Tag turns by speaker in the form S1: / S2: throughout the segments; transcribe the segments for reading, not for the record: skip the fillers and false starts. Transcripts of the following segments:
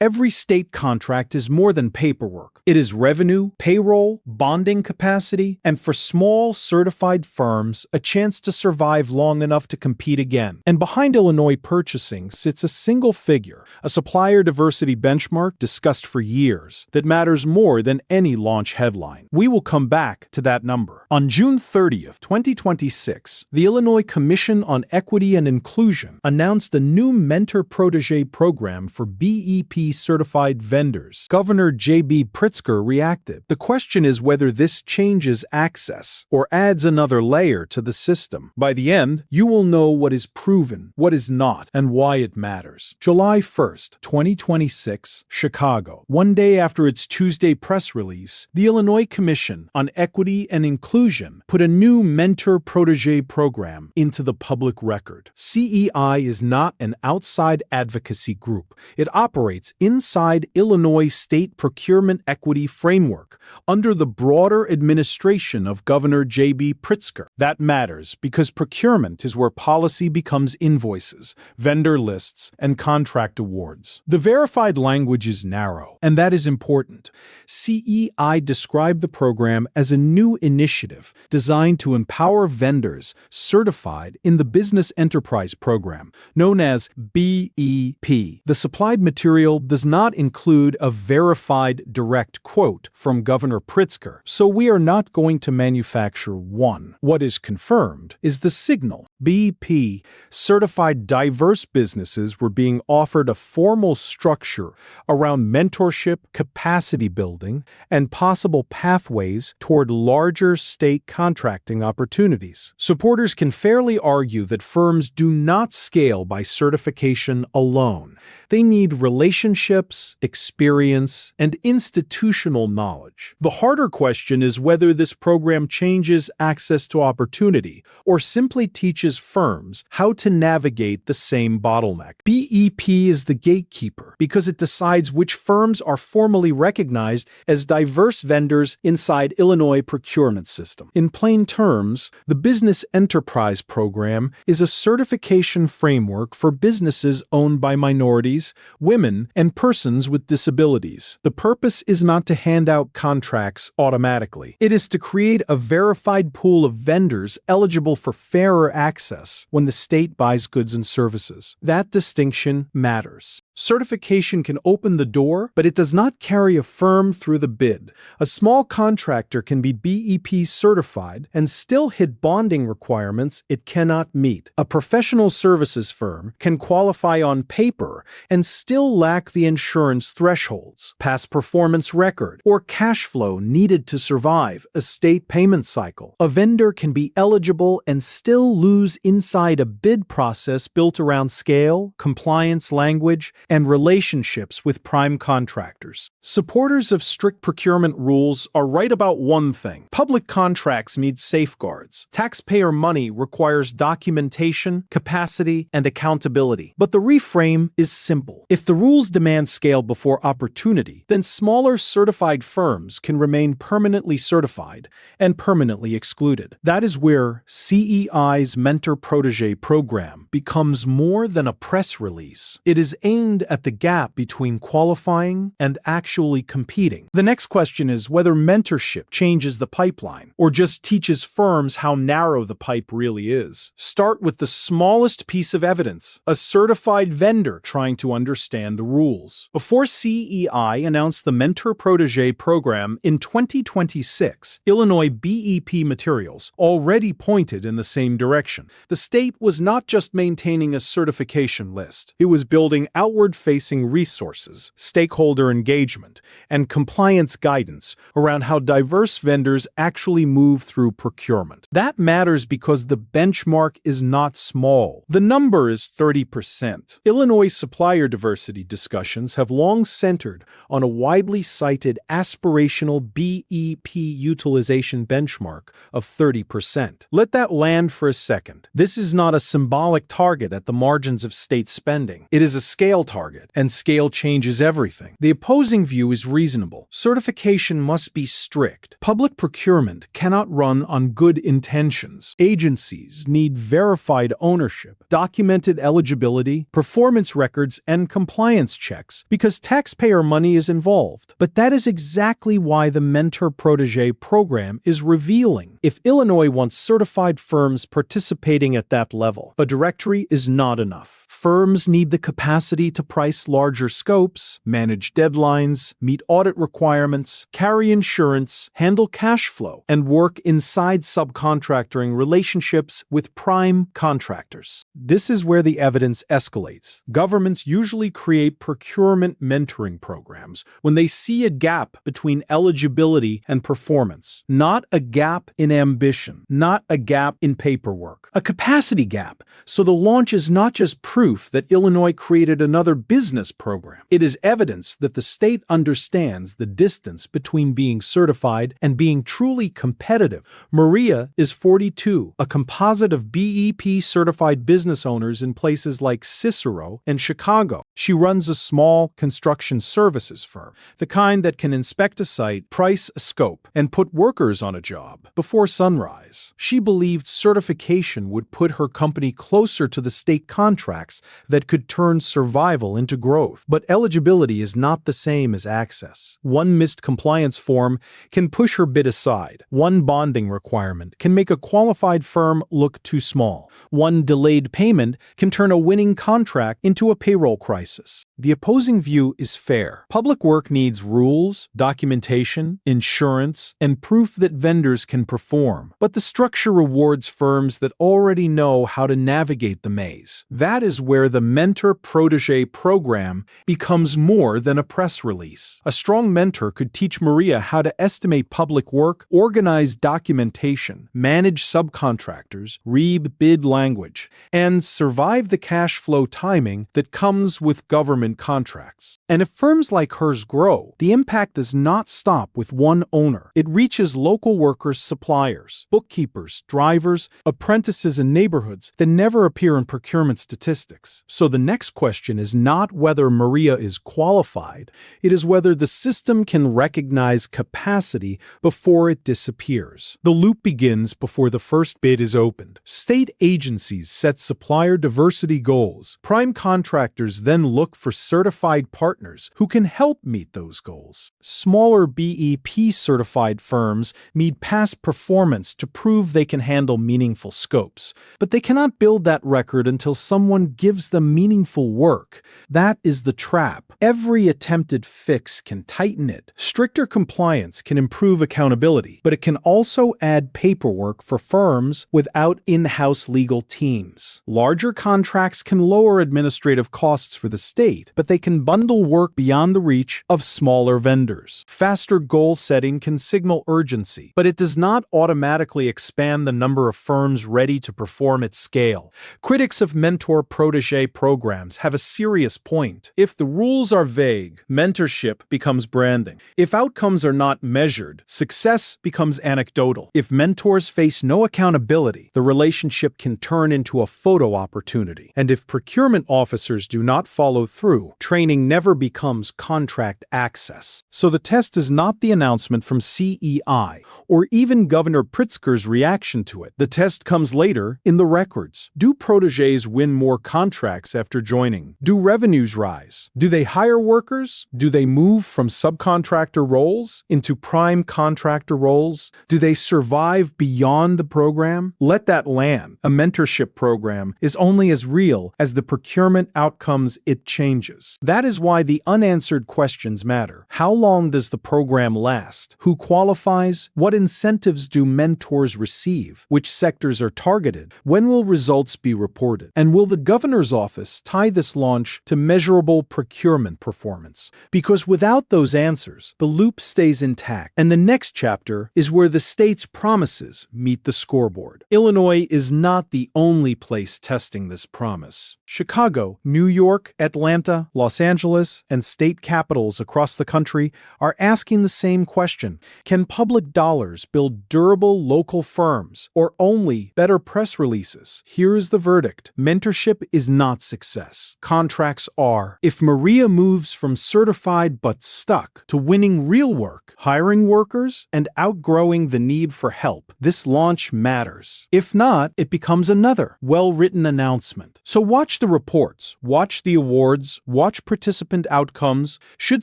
S1: Every state contract is more than paperwork. It is revenue, payroll, bonding capacity, and for small, certified firms, a chance to survive long enough to compete again. And behind Illinois purchasing sits a single figure, a supplier diversity benchmark discussed for years that matters more than any launch headline. We will come back to that number. On June 30th, 2026, the Illinois Commission on Equity and Inclusion announced a new mentor-protégé program for BEP certified vendors. Governor J.B. Pritzker reacted. The question is whether this changes access or adds another layer to the system. By the end, you will know what is proven, what is not, and why it matters. July 1st, 2026, Chicago. One day after its Tuesday press release, the Illinois Commission on Equity and Inclusion put a new mentor-protégé program into the public record. CEI is not an outside advocacy group. It operates inside Illinois State Procurement Equity Framework under the broader administration of Governor J.B. Pritzker. That matters because procurement is where policy becomes invoices, vendor lists, and contract awards. The verified language is narrow, and that is important. CEI described the program as a new initiative designed to empower vendors certified in the Business Enterprise Program, known as BEP. The supplied material does not include a verified direct quote from Governor Pritzker, so we are not going to manufacture one. What is confirmed is the signal. BEP certified diverse businesses were being offered a formal structure around mentorship, capacity building, and possible pathways toward larger state contracting opportunities. Supporters can fairly argue that firms do not scale by certification alone. They need relationships, experience, and institutional knowledge. The harder question is whether this program changes access to opportunity or simply teaches firms how to navigate the same bottleneck. BEP is the gatekeeper because it decides which firms are formally recognized as diverse vendors inside Illinois procurement system. In plain terms, the Business Enterprise Program is a certification framework for businesses owned by minorities, women, and persons with disabilities. The purpose is not to hand out contracts automatically. It is to create a verified pool of vendors eligible for fairer access when the state buys goods and services. That distinction matters. Certification can open the door, but it does not carry a firm through the bid. A small contractor can be BEP certified and still hit bonding requirements it cannot meet. A professional services firm can qualify on paper and still lack the insurance thresholds, past performance record, or cash flow needed to survive a state payment cycle. A vendor can be eligible and still lose inside a bid process built around scale, compliance language, and relationships with prime contractors. Supporters of strict procurement rules are right about one thing. Public contracts need safeguards. Taxpayer money requires documentation, capacity, and accountability. But the reframe is simple. If the rules demand scale before opportunity, then smaller certified firms can remain permanently certified and permanently excluded. That is where CEI's mentor-protégé program becomes more than a press release. It is aimed at the gap between qualifying and actually competing. The next question is whether mentorship changes the pipeline or just teaches firms how narrow the pipe really is. Start with the smallest piece of evidence, a certified vendor trying to understand the rules. Before CEI announced the mentor-protégé program in 2026, Illinois BEP materials already pointed in the same direction. The state was not just maintaining a certification list, it was building outward-facing resources, stakeholder engagement, and compliance guidance around how diverse vendors actually move through procurement. That matters because the benchmark is not small. The number is 30%. Illinois supplier diversity discussions have long centered on a widely cited aspirational BEP utilization benchmark of 30%. Let that land for a second. This is not a symbolic target at the margins of state spending. It is a scale target target, and scale changes everything. The opposing view is reasonable. Certification must be strict. Public procurement cannot run on good intentions. Agencies need verified ownership, documented eligibility, performance records, and compliance checks because taxpayer money is involved. But that is exactly why the Mentor-Protégé program is revealing. If Illinois wants certified firms participating at that level, a directory is not enough. Firms need the capacity to price larger scopes, manage deadlines, meet audit requirements, carry insurance, handle cash flow, and work inside subcontracting relationships with prime contractors. This is where the evidence escalates. Governments usually create procurement mentoring programs when they see a gap between eligibility and performance, not a gap in ambition, not a gap in paperwork, a capacity gap. So the launch is not just proof that Illinois created another business program. It is evidence that the state understands the distance between being certified and being truly competitive. Maria is 42, a composite of BEP certified business owners in places like Cicero and Chicago. She runs a small construction services firm, the kind that can inspect a site, price a scope, and put workers on a job before sunrise. She believed certification would put her company closer to the state contracts that could turn survival into growth. But eligibility is not the same as access. One missed compliance form can push her bid aside. One bonding requirement can make a qualified firm look too small. One delayed payment can turn a winning contract into a payroll crisis. The opposing view is fair. Public work needs rules, documentation, insurance, and proof that vendors can perform. But the structure rewards firms that already know how to navigate the maze. That is where the Mentor-Protégé program becomes more than a press release. A strong mentor could teach Maria how to estimate public work, organize documentation, manage subcontractors, read bid language, and survive the cash flow timing that comes with government contracts. And if firms like hers grow, the impact does not stop with one owner. It reaches local workers, suppliers, bookkeepers, drivers, apprentices, and neighborhoods that never appear in procurement statistics. So the next question is not whether Maria is qualified, it is whether the system can recognize capacity before it disappears. The loop begins before the first bid is opened. State agencies set supplier diversity goals. Prime contractors then look for certified partners who can help meet those goals. Smaller BEP certified firms need past performance to prove they can handle meaningful scopes, but they cannot build that record until someone gives them meaningful work. That is the trap. Every attempted fix can tighten it. Stricter compliance can improve accountability, but it can also add paperwork for firms without in-house legal teams. Larger contracts can lower administrative costs for the state, but they can bundle work beyond the reach of smaller vendors. Faster goal setting can signal urgency, but it does not automatically expand the number of firms ready to perform at scale. Critics of mentor-protégé programs have a serious point. If the rules are vague, mentorship becomes branding. If outcomes are not measured, success becomes anecdotal. If mentors face no accountability, the relationship can turn into a photo opportunity. And if procurement officers do not follow through, training never becomes contract access. So the test is not the announcement from CEI or even Governor Pritzker's reaction to it. The test comes later in the records. Do protégés win more contracts after joining? Do revenues rise? Do they hire workers? Do they move from subcontractor roles into prime contractor roles? Do they survive beyond the program? Let that land. A mentorship program is only as real as the procurement outcomes it changes. That is why the unanswered questions matter. How long does the program last? Who qualifies? What incentives do mentors receive? Which sectors are targeted? When will results be reported? And will the governor's office tie this launch to measurable procurement performance? Because without those answers, the loop stays intact. And the next chapter is where the state's promises meet the scoreboard. Illinois is not the only place testing this promise. Chicago, New York, Atlanta, Los Angeles, and state capitals across the country are asking the same question. Can public dollars build durable durable local firms, or only better press releases? Here is the verdict. Mentorship is not success. Contracts are. If Maria moves from certified but stuck to winning real work, hiring workers, and outgrowing the need for help, this launch matters. If not, it becomes another well-written announcement. So watch the reports, watch the awards, watch participant outcomes. Should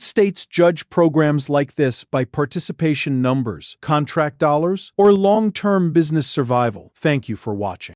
S1: states judge programs like this by participation numbers, contract dollars, or long-term business survival? Thank you for watching.